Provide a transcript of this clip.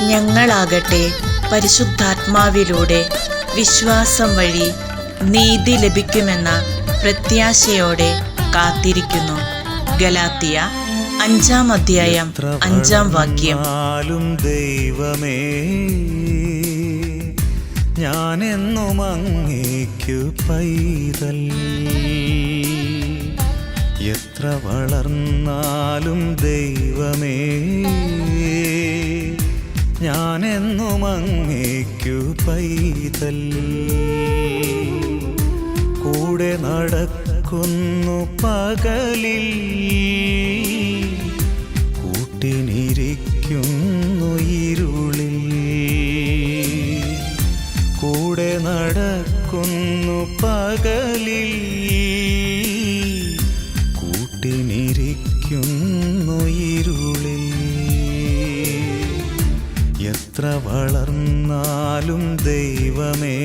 ഞങ്ങളാകട്ടെ പരിശുദ്ധാത്മാവിലൂടെ വിശ്വാസം വഴി നീതി ലഭിക്കുമെന്ന പ്രത്യാശയോടെ കാത്തിരിക്കുന്നു. ഗലാത്യ 5-ാം അധ്യായം 5-ാം വാക്യം. ദൈവമേ, ഞാനെന്നും അങ്ങേക്കു പൈതൽ. എത്ര വളർന്നാലും ദൈവമേ, ഞാനെന്നും അങ്ങേക്കു പൈതൽ. കൂടെ നടക്കുന്നു പകലിൽ, കൂട്ടിനിരിക്കുന്നു ഇരുളിൽ. കൂടെ നടക്കുന്നു പകലിൽ, കൂട്ടിനിരിക്കുന്നു ഇരുളിൽ. എത്ര വളർന്നാലും ദൈവമേ,